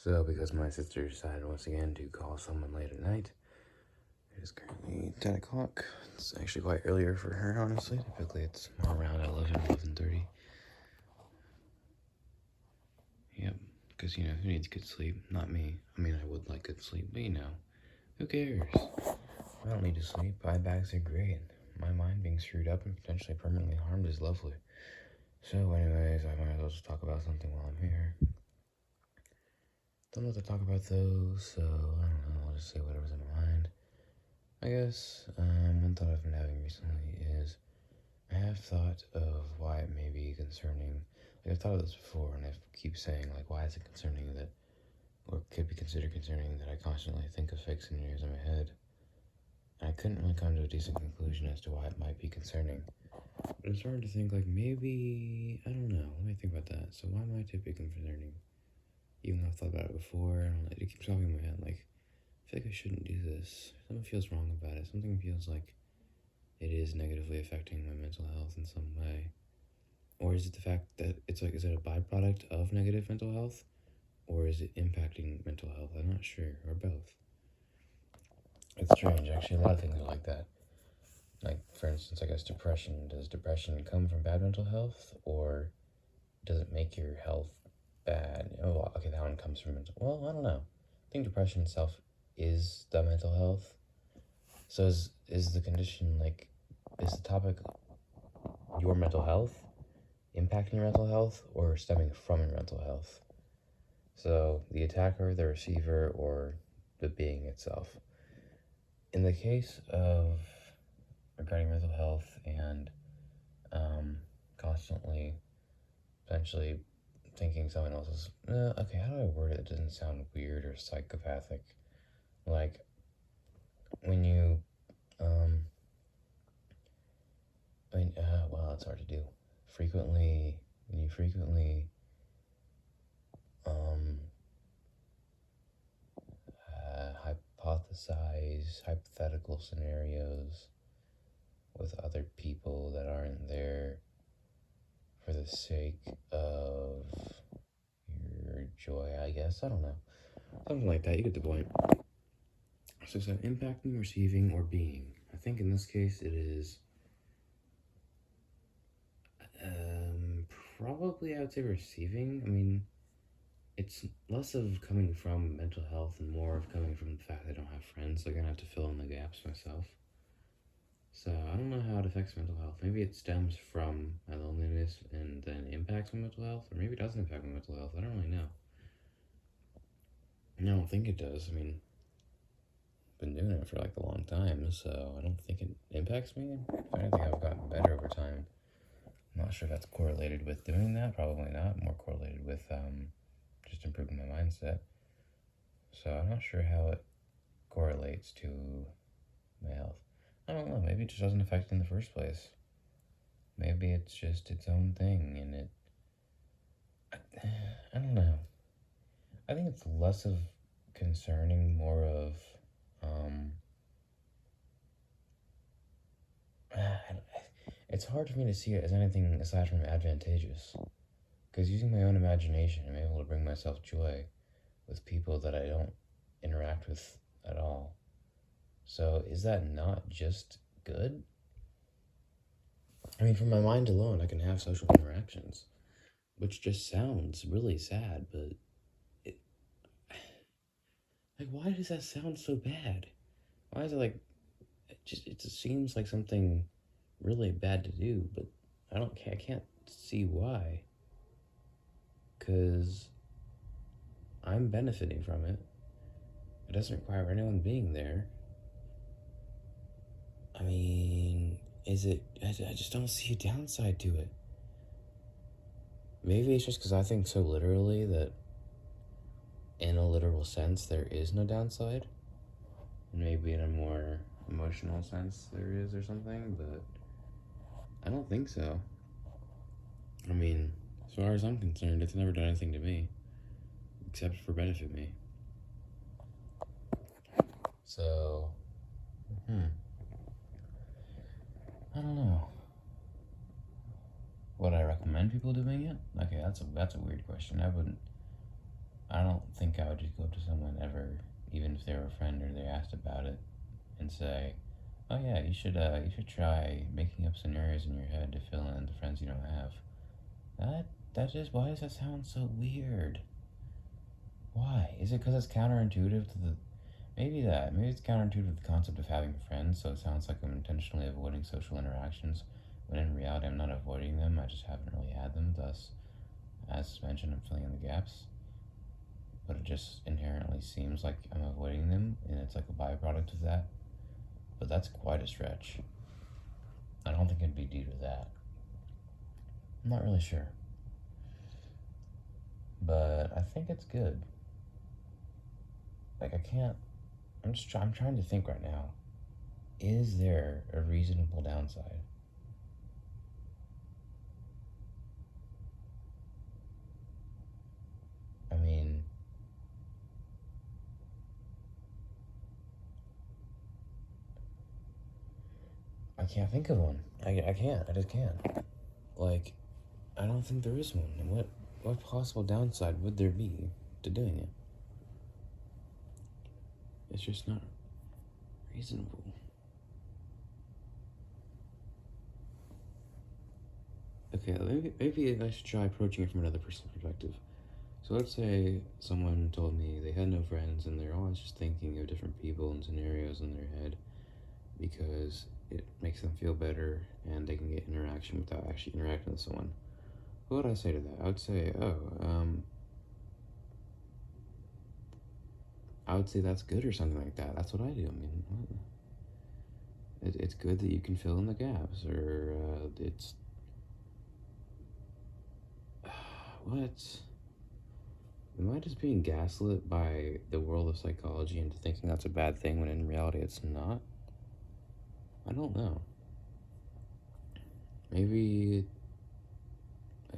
So, because my sister decided once again to call someone late at night, it is currently 10 o'clock. It's actually quite earlier for her, honestly. Typically, it's more around 11:30. Yep, because, who needs good sleep? Not me. I mean, I would like good sleep, but who cares? I don't need to sleep. Eye bags are great. My mind being screwed up and potentially permanently harmed is lovely. So, anyways, I might as well just talk about something while I'm here. Don't know what to talk about though, so I don't know. I'll just say whatever's in my mind. I guess one thought I've been having recently is I have thought of why it may be concerning. Like I've thought of this before, and I keep saying like, why is it concerning that, or could be considered concerning that I constantly think of fake scenarios in my head. And I couldn't really come to a decent conclusion as to why it might be concerning. But I'm starting to think like maybe I don't know. Let me think about that. So why might it be concerning? Even though I've thought about it before, I don't know, it keeps popping in my head like I feel like I shouldn't do this. Something feels wrong about it. Something feels like it is negatively affecting my mental health in some way. Or is it the fact that it's like, is it a byproduct of negative mental health? Or is it impacting mental health? I'm not sure. Or both. It's strange. Actually, a lot of things are like that. Like, for instance, I guess depression. Does depression come from bad mental health? Or does it make your health bad? Oh, okay, that one comes from mental. Well, I don't know. I think depression itself is the mental health. So is the condition like, is the topic your mental health, impacting your mental health, or stemming from your mental health? So the attacker, the receiver, or the being itself. In the case of regarding mental health and constantly, potentially thinking someone else is, okay, how do I word it that doesn't sound weird or psychopathic? Like, when you, well, it's hard to do. When you frequently, hypothesize hypothetical scenarios with other people that aren't there for the sake of your joy, I guess. I don't know. Something like that. You get the point. So, impacting, receiving, or being. I think in this case it is probably I would say receiving. I mean, it's less of coming from mental health and more of coming from the fact that I don't have friends. So I'm gonna have to fill in the gaps myself. So I don't know how it affects mental health. Maybe it stems from my loneliness and then impacts my mental health, or maybe it doesn't impact my mental health. I don't really know. I don't think it does. I mean, I've been doing it for like a long time, so I don't think it impacts me. If anything, I've gotten better over time. I'm not sure if that's correlated with doing that. Probably not. More correlated with just improving my mindset. So I'm not sure how it correlates to my health. I don't know. Maybe it just doesn't affect it in the first place. Maybe it's just its own thing, and I don't know. I think it's less of concerning, more of, it's hard for me to see it as anything aside from advantageous. Because using my own imagination, I'm able to bring myself joy with people that I don't interact with at all. So is that not just good? I mean, from my mind alone, I can have social interactions, which just sounds really sad, but it, like, why does that sound so bad? Why is it like, it just seems like something really bad to do, but I can't see why. Because I'm benefiting from it. It doesn't require anyone being there. I mean, I just don't see a downside to it. Maybe it's just because I think so literally that in a literal sense there is no downside. Maybe in a more emotional sense there is or something, but I don't think so. I mean, as far as I'm concerned, it's never done anything to me except for benefit me. So, I don't know. Would I recommend people doing it? Okay, that's a weird question. I wouldn't. I don't think I would just go up to someone ever, even if they were a friend or they asked about it, and say, "Oh yeah, you should try making up scenarios in your head to fill in the friends you don't have." That that just why does that sound so weird? Why? Is it because it's counterintuitive to the maybe it's counterintuitive to the concept of having friends, so it sounds like I'm intentionally avoiding social interactions, when in reality I'm not avoiding them, I just haven't really had them, thus, as mentioned, I'm filling in the gaps. But it just inherently seems like I'm avoiding them, and it's like a byproduct of that. But that's quite a stretch. I don't think it'd be due to that. I'm not really sure. But I think it's good. Like, I can't. I'm trying to think right now. Is there a reasonable downside? I mean, I can't think of one. I can't. I just can't. Like, I don't think there is one. And what possible downside would there be to doing it? It's just not reasonable. Okay, maybe I should try approaching it from another person's perspective. So let's say someone told me they had no friends and they're always just thinking of different people and scenarios in their head because it makes them feel better and they can get interaction without actually interacting with someone. What would I say to that? I would say, I would say that's good or something like that. That's what I do. I mean, it's good that you can fill in the gaps, or it's what? Am I just being gaslit by the world of psychology into thinking that's a bad thing when in reality it's not? I don't know. Maybe.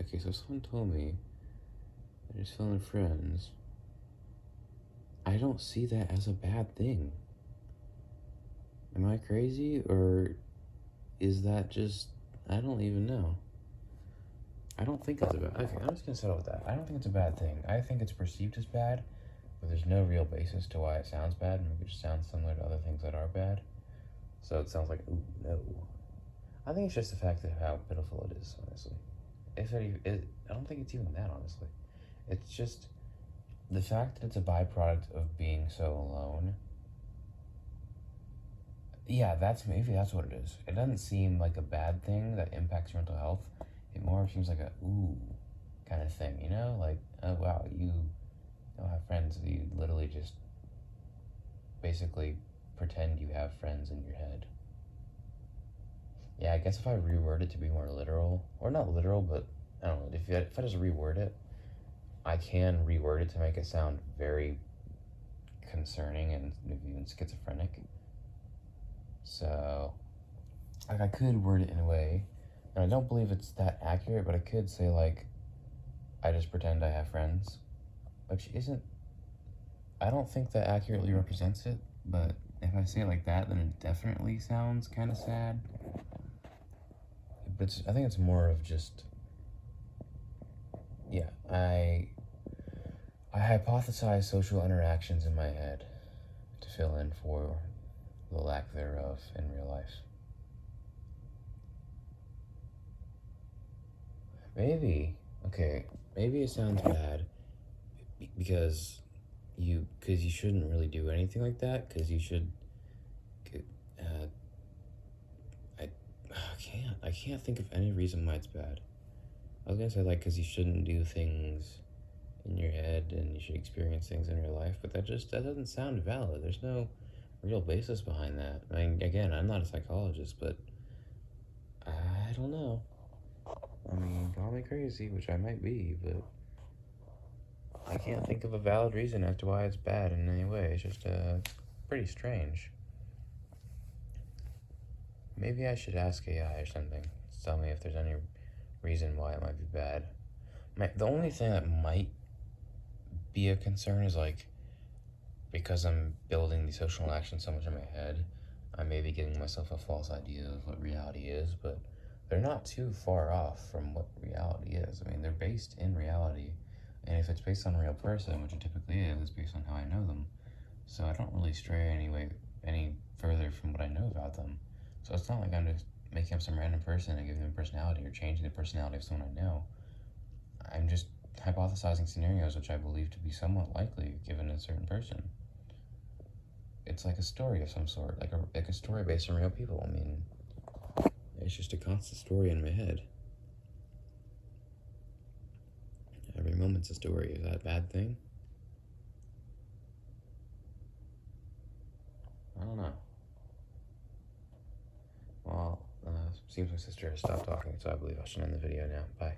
Okay, so someone told me they're just filling friends. I don't see that as a bad thing. Am I crazy, or is that just. I don't even know. I don't think it's a bad. Okay, I'm just gonna settle with that. I don't think it's a bad thing. I think it's perceived as bad, but there's no real basis to why it sounds bad. Maybe it just sounds similar to other things that are bad. So it sounds like, ooh, no. I think it's just the fact of how pitiful it is, honestly. I don't think it's even that, honestly. It's just the fact that it's a byproduct of being so alone. Yeah, that's what it is. It doesn't seem like a bad thing that impacts your mental health. It more seems like a ooh kind of thing, you know? Like, oh wow, you don't have friends. You literally just basically pretend you have friends in your head. Yeah, I guess if I reword it to be more literal, or not literal, but I don't know, if I just reword it, I can reword it to make it sound very concerning and even schizophrenic. So, like, I could word it in a way, and I don't believe it's that accurate, but I could say, like, I just pretend I have friends, which isn't, I don't think that accurately represents it, but if I say it like that, then it definitely sounds kind of sad. But I think it's more of just, yeah, I hypothesize social interactions in my head to fill in for the lack thereof in real life. Maybe, okay, maybe it sounds bad because you shouldn't really do anything like that because you should. Uh, I, I can't think of any reason why it's bad. I was gonna say like because you shouldn't do things in your head and you should experience things in real life, but that doesn't sound valid. There's no real basis behind that. I mean, again, I'm not a psychologist, but I don't know. I mean, call me crazy, which I might be, but I can't think of a valid reason as to why it's bad in any way. It's just it's pretty strange. Maybe I should ask AI or something to tell me if there's any reason why it might be bad. The only thing that might be a concern is like because I'm building the social interaction so much in my head, I may be giving myself a false idea of what reality is, but they're not too far off from what reality is. I mean, they're based in reality. And if it's based on a real person, which it typically is, it's based on how I know them. So I don't really stray any further from what I know about them. So it's not like I'm just making up some random person and giving them a personality or changing the personality of someone I know. I'm just hypothesizing scenarios which I believe to be somewhat likely given a certain person. It's like a story of some sort, like a story based on real people. I mean, it's just a constant story in my head. Every moment's a story. Is that a bad thing? I don't know. Well, seems my sister has stopped talking, so I believe I should end the video now. Bye.